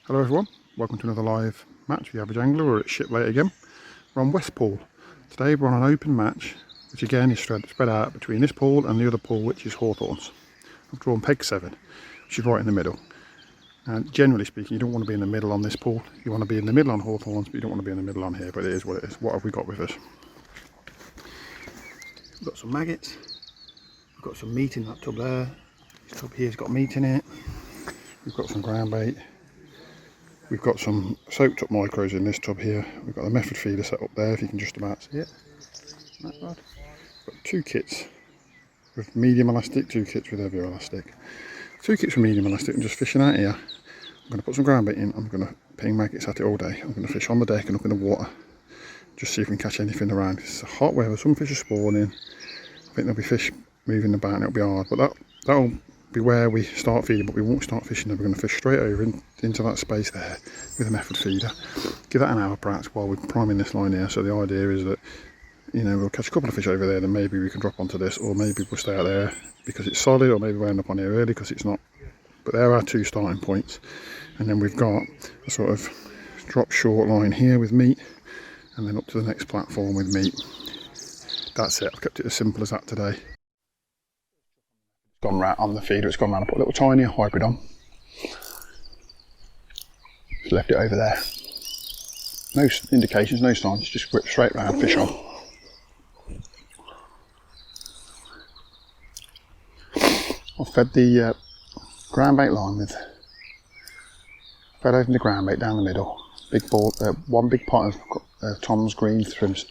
Hello everyone, welcome to another live match with the Average Angler. We're at Shiplate again. We're on Westpool. Today we're on an open match, which again is spread out between this pool and the other pool, which is hawthorns. I've drawn peg 7, which is right in the middle. And generally speaking, you don't want to be in the middle on this pool. You want to be in the middle on hawthorns, but you don't want to be in the middle on here, but it is what it is. What have we got with us? We've got some maggots. We've got some meat in that tub there. This tub here's got meat in it. We've got some ground bait. We've got some soaked up micros in this tub here. We've got the method feeder set up there, if you can just about see it. Not bad. We've got 2 kits with medium elastic, 2 kits with heavier elastic. 2 kits with medium elastic and just fishing out here. I'm going to put some ground bait in. I'm going to ping maggots at it all day. I'm going to fish on the deck and up in the water. Just see if we can catch anything around. It's a hot weather, some fish are spawning. I think there'll be fish moving about and it'll be hard. But that'll be where we start feeding, but we won't start fishing there. We're going to fish straight over into that space there with a method feeder. Give that an hour perhaps while we're priming this line here. So the idea is that, you know, we'll catch a couple of fish over there, then maybe we can drop onto this, or maybe we'll stay out there because it's solid, or maybe we'll end up on here early because it's not. But there are 2 starting points, and then we've got a sort of drop short line here with meat, and then up to the next platform with meat. That's it. I've kept it as simple as that today. Gone right on the feeder, it's gone round. I put a little tiny hybrid on. Just left it over there. No indications, no signs, just whip straight round, fish on. I've fed the ground bait line with, fed over the ground bait down the middle. Big ball, 1 big pot of Tom's Green Tom's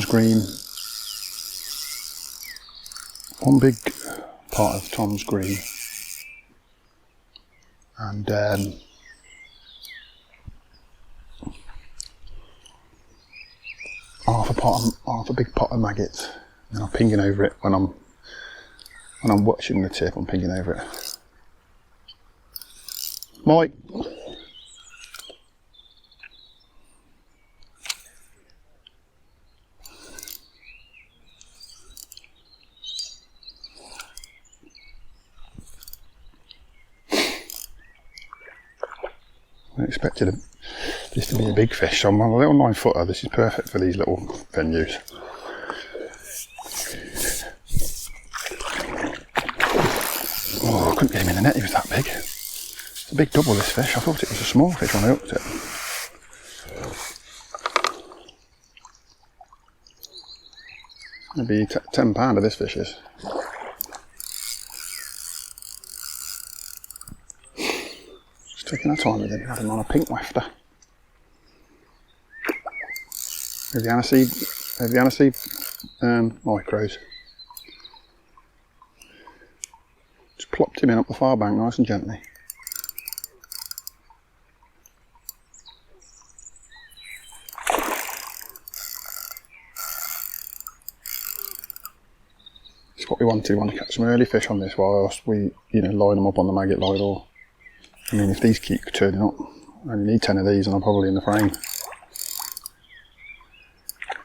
Green. 1 big pot of Tom's Green and half a big pot of maggots, and I'm pinging over it when I'm watching the tip. I'm pinging over it. Mike. I expected this to be a big fish, so I'm on a little 9-footer. This is perfect for these little venues. Oh, I couldn't get him in the net, he was that big. It's a big double, this fish. I thought it was a small fish when I hooked it. Maybe 10 pounder this fish is. Taking our time with him, had him on a pink wafter. With the aniseed micros. Just plopped him in up the far bank nice and gently. It's what we want to catch some early fish on this whilst we, you know, line them up on the maggot line. Or I mean, if these keep turning up, I only need 10 of these and I'm probably in the frame.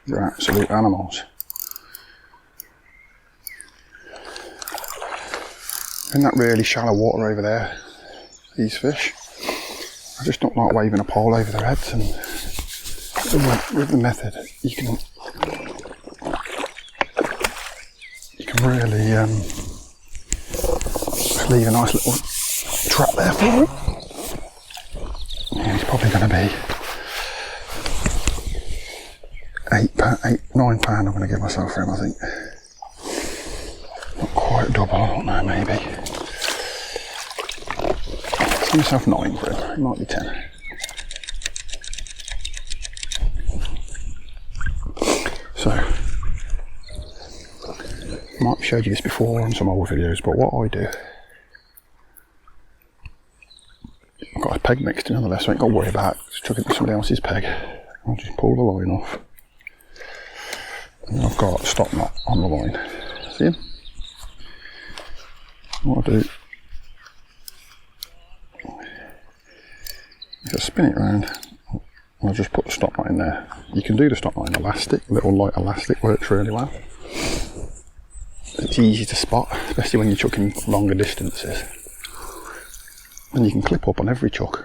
They're absolute animals. In that really shallow water over there, these fish, I just don't like waving a pole over their heads, and with the method, you can really leave a nice little trap there for him. Yeah, he's probably going to be 9 pound I'm going to give myself for him, I think. Not quite double, I don't know, maybe. I'll give myself 9 for him, it might be 10. So, I might have showed you this before on some old videos, but what I do, I've got a peg mixed in nonetheless, so I ain't got to worry about chucking to somebody else's peg. I'll just pull the line off. And I've got a stop knot on the line. See him? What I'll do is just spin it around and I'll just put the stop knot in there. You can do the stop knot in elastic, little light elastic works really well. It's easy to spot, especially when you're chucking longer distances. And you can clip up on every chuck.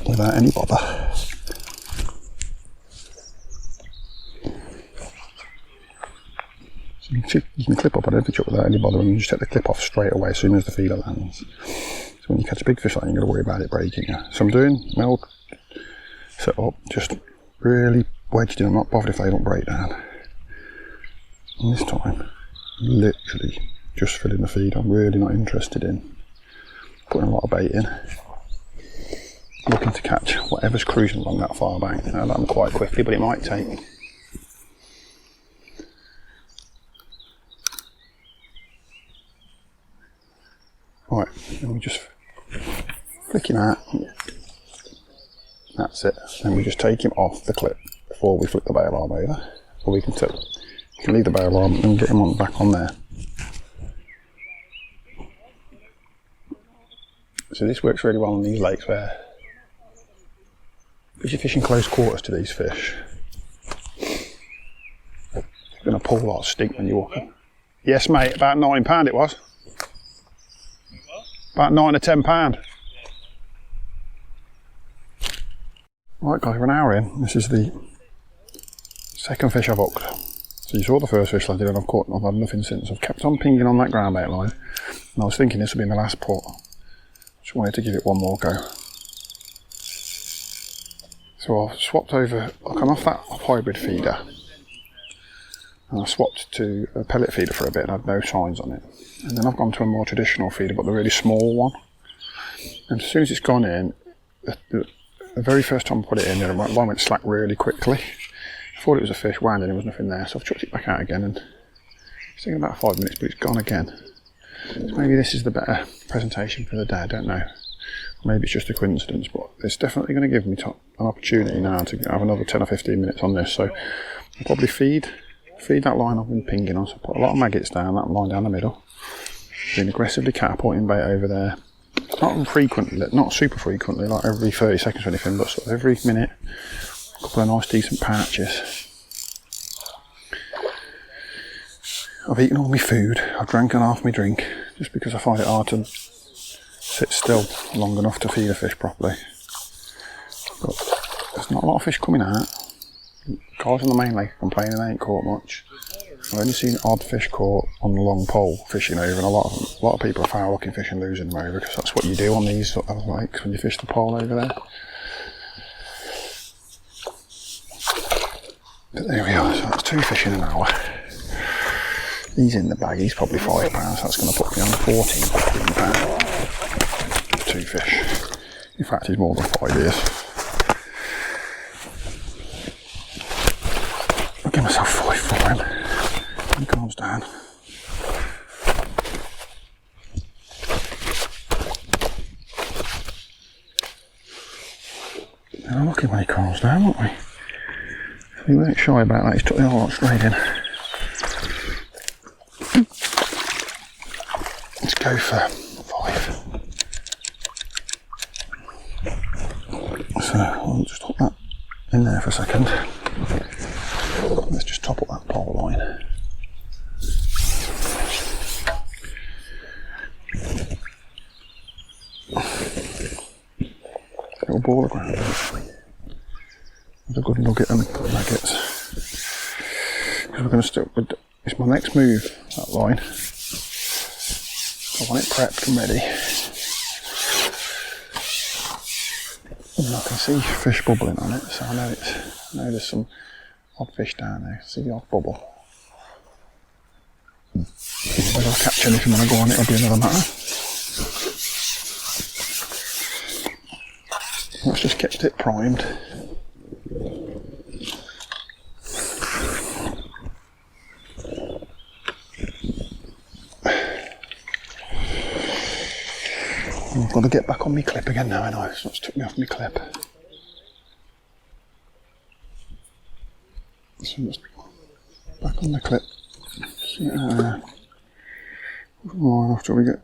without any bother. So you can clip up on every chuck without any bother, and you just take the clip off straight away as soon as the feeder lands. So when you catch a big fish like that, you're going to worry about it breaking you. So I'm doing my old setup, just really wedged in. I'm not bothered if they don't break down. And this time, literally just filling the feed. I'm really not interested in putting a lot of bait in. Looking to catch whatever's cruising along that far bank. I'll land quite quickly, but it might take. Right, then we just flick him out. That's it. Then we just take him off the clip before we flick the bail arm over. Or we can leave the bail arm and get him on back on there. So this works really well on these lakes where, because you're fishing close quarters to these fish, you're going to pull a lot of stink when you're walking. Yes mate, about £9 it was. About £9 or £10. Right guys, we're an hour in. This is the second fish I've hooked. So you saw the first fish landed and I've had nothing since. I've kept on pinging on that ground bait line, and I was thinking this would be my last put. Just wanted to give it one more go. So I've swapped over, I'll come off that hybrid feeder, and I swapped to a pellet feeder for a bit and had no signs on it. And then I've gone to a more traditional feeder, but the really small one. And as soon as it's gone in, the very first time I put it in, the line went slack really quickly. I thought it was a fish, wound, and there was nothing there, so I've chucked it back out again, and it's taken about 5 minutes, but it's gone again. So maybe this is the better presentation for the day, I don't know. Maybe it's just a coincidence, but it's definitely going to give me an opportunity now to have another 10 or 15 minutes on this. So I'll probably feed that line I've been pinging on, so put a lot of maggots down, that line down the middle. Been aggressively catapulting bait over there. Not frequently, not super frequently, like every 30 seconds or anything, but sort of every minute, a couple of nice decent patches. I've eaten all my food, I've drank half my drink, just because I find it hard to sit still long enough to feed a fish properly. But there's not a lot of fish coming out. Guys on the main lake are complaining they ain't caught much. I've only seen odd fish caught on the long pole fishing over, and a lot of people are foul looking fish and losing them over, because that's what you do on these sort of lakes when you fish the pole over there. But there we are, so that's 2 fish in an hour. He's in the bag, he's probably £5, so that's going to put me on £14, £15. 2 fish. In fact, he's more than 5 years. I'll give myself 5 for him. He calms down. We're lucky when he calms down, won't we? We weren't shy about that, he's took the whole lot straight in. Let's go for 5. So I'll just put that in there for a second. Let's just top up that pole line. Little ball of ground with a good nugget and nuggets. Because we're going to stick with, it's my next move, that line. I want it prepped and ready. And I can see fish bubbling on it, so I know there's some odd fish down there. See the odd bubble. Whether I'll catch anything when I go on, it'll be another matter. Let's just get it primed. I've got to get back on my clip again now, I know, so it's took me off my clip. So just back on the clip. See more after we get.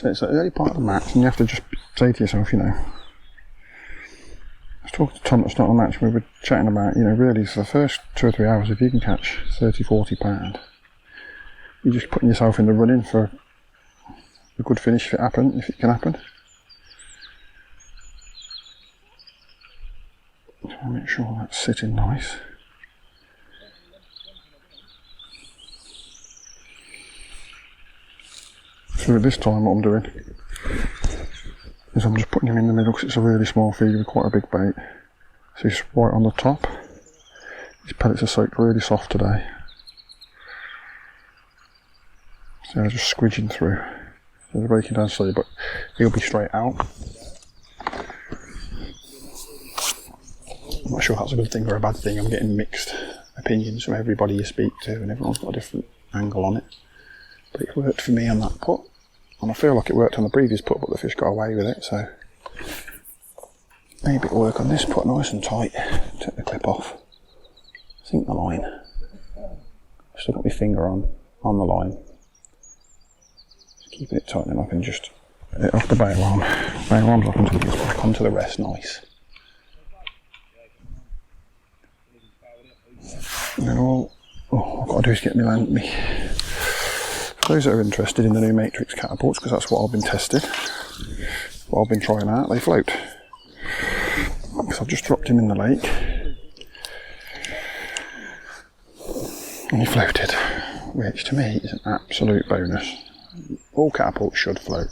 So it's the early part of the match, and you have to just say to yourself, you know, I was talking to Tom at the start of the match, we were chatting about, you know, really for the first 2 or 3 hours, if you can catch 30, 40 pound, you're just putting yourself in the running for a good finish if it can happen. So I'll make sure that's sitting nice. So at this time what I'm doing is I'm just putting him in the middle because it's a really small feed with quite a big bait. So he's right on the top. His pellets are soaked really soft today. So they're just squidging through. So they're breaking down slowly, but he'll be straight out. I'm not sure if that's a good thing or a bad thing. I'm getting mixed opinions from everybody you speak to, and everyone's got a different angle on it. But it worked for me on that putt, and I feel like it worked on the previous putt, but the fish got away with it, so maybe it'll work on this putt nice and tight. Take the clip off, sink the line. Still got my finger on the line. Just keeping it tight, and I can just hit it off the bail arm. Bail arm's up until it gets back onto the rest nice. And then all I've got to do is get me. For those that are interested in the new Matrix catapults, because that's what I've been testing, what I've been trying out, they float. Because I've just dropped him in the lake and he floated, which to me is an absolute bonus. All catapults should float.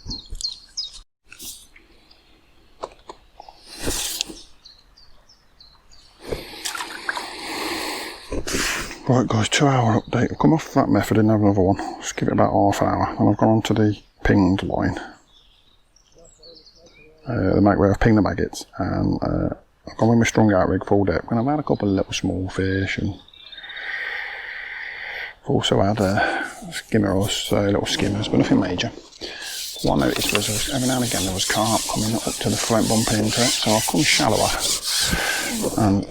Right guys, 2 hour update. I've come off that method and have another one. Just give it about half hour, and I've gone on to the pinged line. Where I've pinged the maggots, and I've gone with my strung out rig full depth, and I've had a couple of little small fish, and I've also had little skimmers, but nothing major. What I noticed was every now and again there was carp coming up to the float, bumping into it, so I've come shallower, and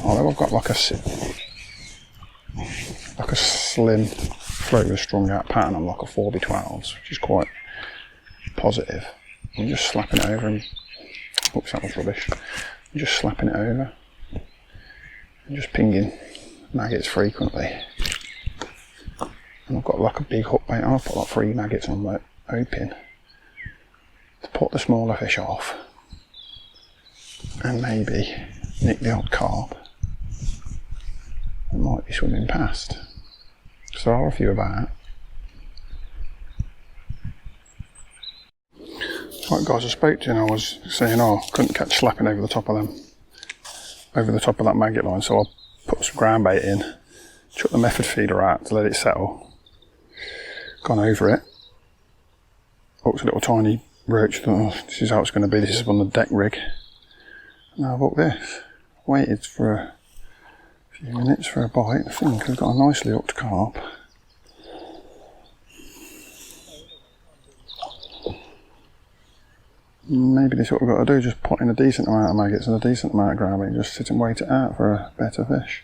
although I've got like a slim float with strung out pattern on like a 4x12s, which is quite positive. I'm just slapping it over and oops, that was rubbish. I'm just slapping it over and just pinging maggots frequently. And I've got like a big hook bait. I'll put like 3 maggots on that open to put the smaller fish off and maybe nick the odd carp that might be swimming past. So there are a few about. Right guys, I spoke to you and I was saying, couldn't catch slapping over the top of that maggot line, so I put some ground bait in, chucked the method feeder out to let it settle, gone over it, hooked a little tiny roach, thought, this is how it's going to be, this is on the deck rig. Now I've hooked this, waited for a few minutes for a bite. I think I've got a nicely hooked carp. Maybe this is what we've got to do, just put in a decent amount of maggots and a decent amount of ground bait and just sit and wait it out for a better fish.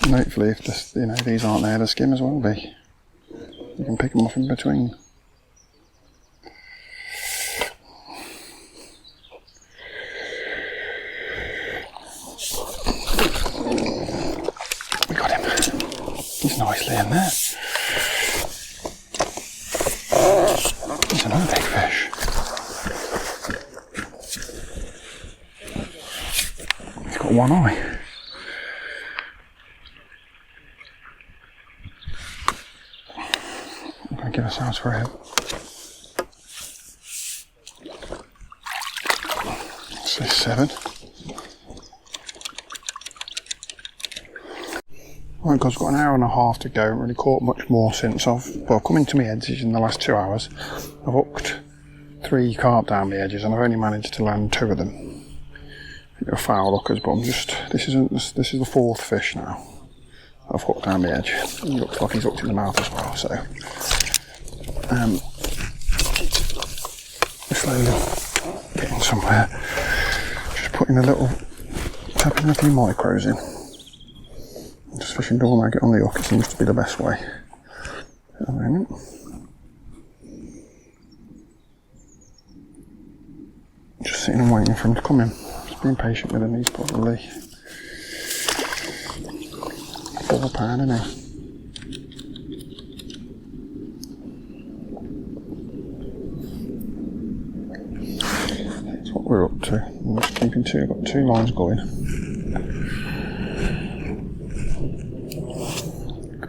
And hopefully if these aren't there, the skimmers will be. You can pick them off in between. He's nicely in there. There's another big fish. He's got one eye. I'm going to give ourselves for him. So 7. Right guys, I've got an hour and a half to go. I haven't really caught much more since I've come into my edges in the last 2 hours. I've hooked 3 carp down the edges and I've only managed to land 2 of them. They're foul hookers, but this is the 4th fish now I've hooked down the edge. He looks like he's hooked in the mouth as well, so slowly getting somewhere. Just putting a little, tapping a few micros in. Just fishing double maggot on the hook, it seems to be the best way at the moment. Just sitting and waiting for him to come in. Just being patient with him, he's probably £4, isn't he? That's what we're up to. I'm just keeping I've got 2 lines going.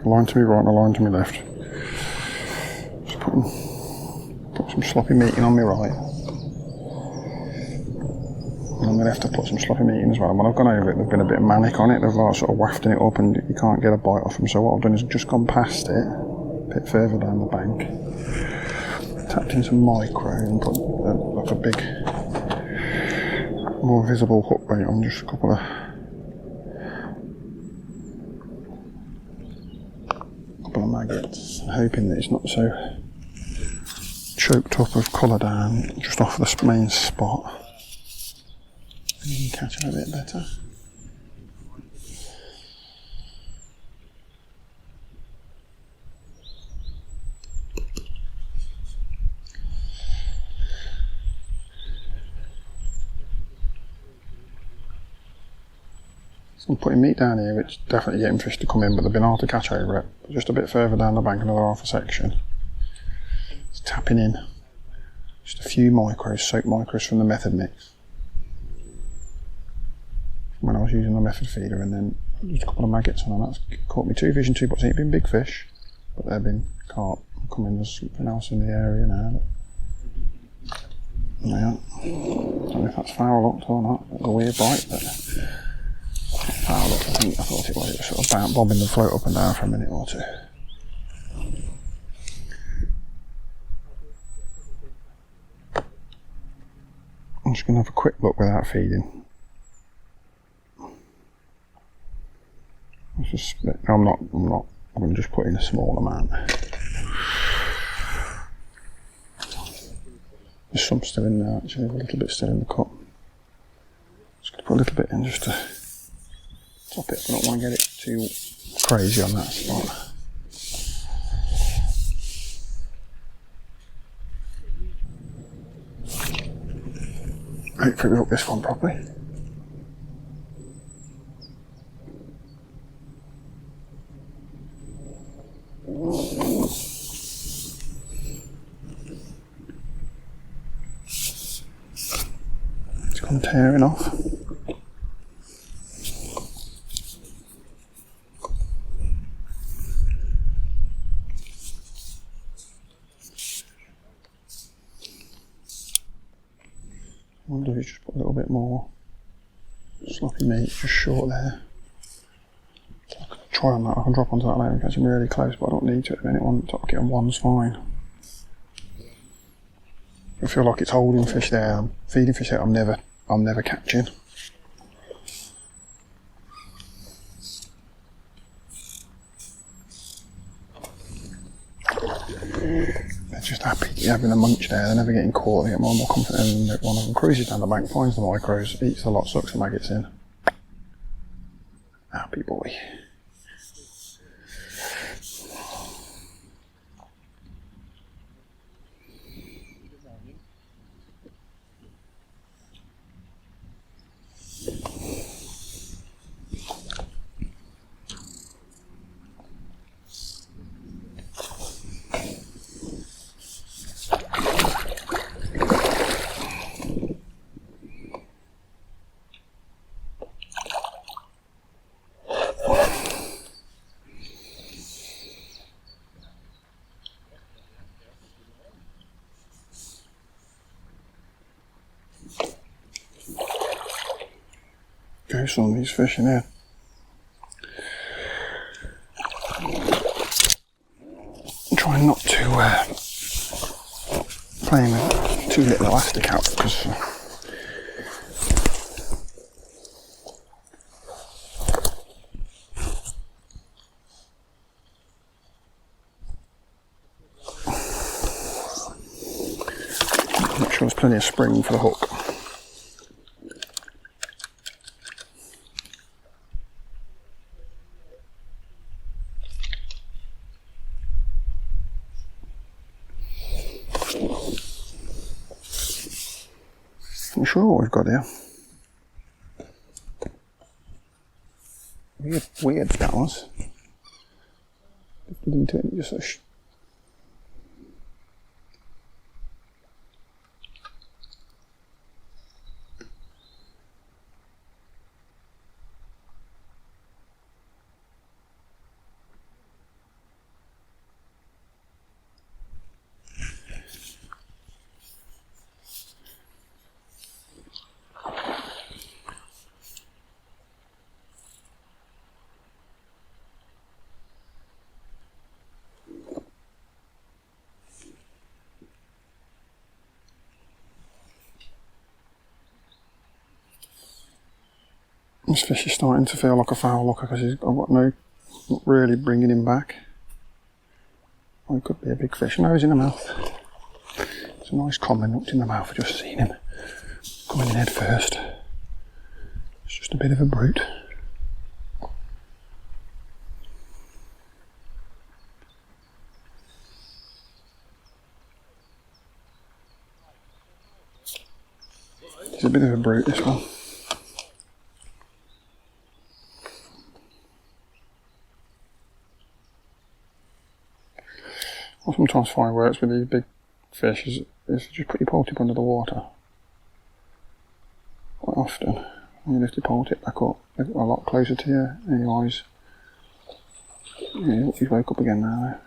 A line to my right and a line to my left. Just put some sloppy meating on my right. And on my left I put some sloppy meating as well. And when I've gone over it, they've been a bit manic on it. They've like sort of wafting it up and you can't get a bite off them. So what I've done is just gone past it, a bit further down the bank. Tapped in some micro and put like a big, more visible hook bait on, just a couple of maggots, hoping that it's not so choked up of colour down just off the main spot. And you can catch them a bit better. I'm putting meat down here, which definitely getting fish to come in, but they've been hard to catch over it. Just a bit further down the bank, another half a section. It's tapping in just a few micros, soaked micros from the method mix. When I was using the method feeder, and then just a couple of maggots on, and that's caught me 2 fish and 2 pots. Ain't been big fish, but they've been carp. Coming, there's something else in the area now. Yeah, I don't know if that's foul hooked or not. It's a weird bite, but. Foul up, I thought it was. It was sort of bobbing the float up and down for a minute or two. I'm just going to have a quick look without feeding. I'm not. I'm going to just put in a small amount. There's some still in there actually, a little bit still in the cup. Just going to put a little bit in just to top it. I don't want to get it too crazy on that spot. Hopefully we hook this one properly. It's gone tearing off. I wonder if you just put a little bit more sloppy meat just short there. I can try on that, I can drop onto that later and catch him really close, but I don't need to at the minute. One Topkit and one's fine. I feel like it's holding fish there, I'm feeding fish there, I'm never catching. They're just happy having a munch there, they're never getting caught, they get more and more confident, and one of them cruises down the bank, finds the micros, eats a lot, sucks the maggots in. Happy boy. Go some of these fish in here. I'm trying not to play with too little elastic out because make sure there's plenty of spring for the hook. Not sure what we've got here. Weird that was. Lifted into it and just sort of this fish is starting to feel like a foul looker because I've got not really bringing him back. Oh, it could be a big fish. No, he's in the mouth. It's a nice common hooked in the mouth. I've just seen him coming in head first. It's just a bit of a brute. He's a bit of a brute, this one. What I sometimes find works with these big fish is just put your pole tip under the water. Quite often, when you lift your pole tip back up, they're a lot closer to you, and your eyes. Yeah, he's woke up again now.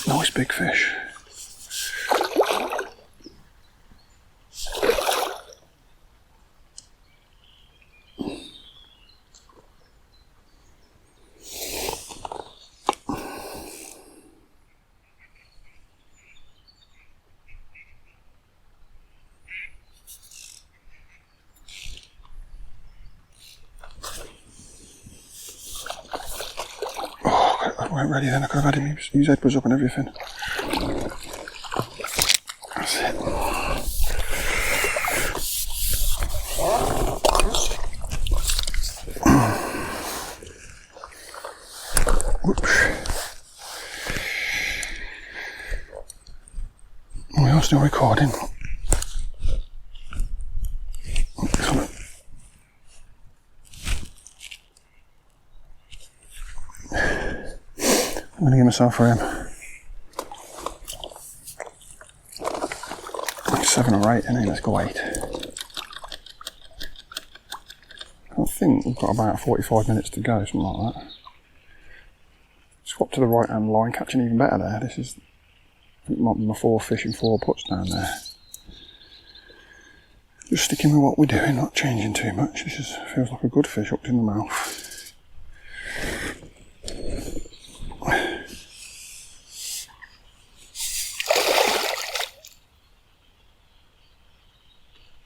Nice big fish. I weren't ready then, I could have had him, his head was up and everything. That's it. Whoops. We are still recording. I'm going to give myself for him 7 or 8, and then let's go 8. I think we've got about 45 minutes to go, something like that. Swap to the right hand line, catching even better there. This is my 4 fish and 4 puts down there. Just sticking with what we're doing, not changing too much. This feels like a good fish hooked in the mouth.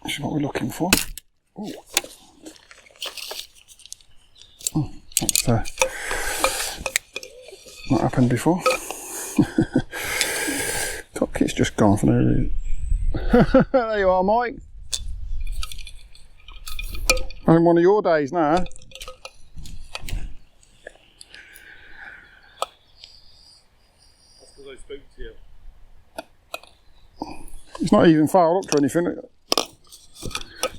This is what we're looking for. Ooh. Oh, that's not happened before. Topkit's just gone for no reason. There you are, Mike. Having one of your days now. That's because I spoke to you. It's not even foul hooked or anything.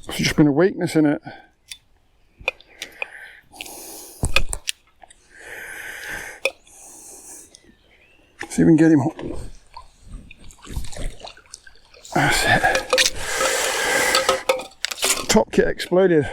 It's just been a weakness in it. See if we can get him up. That's it. Topkit exploded.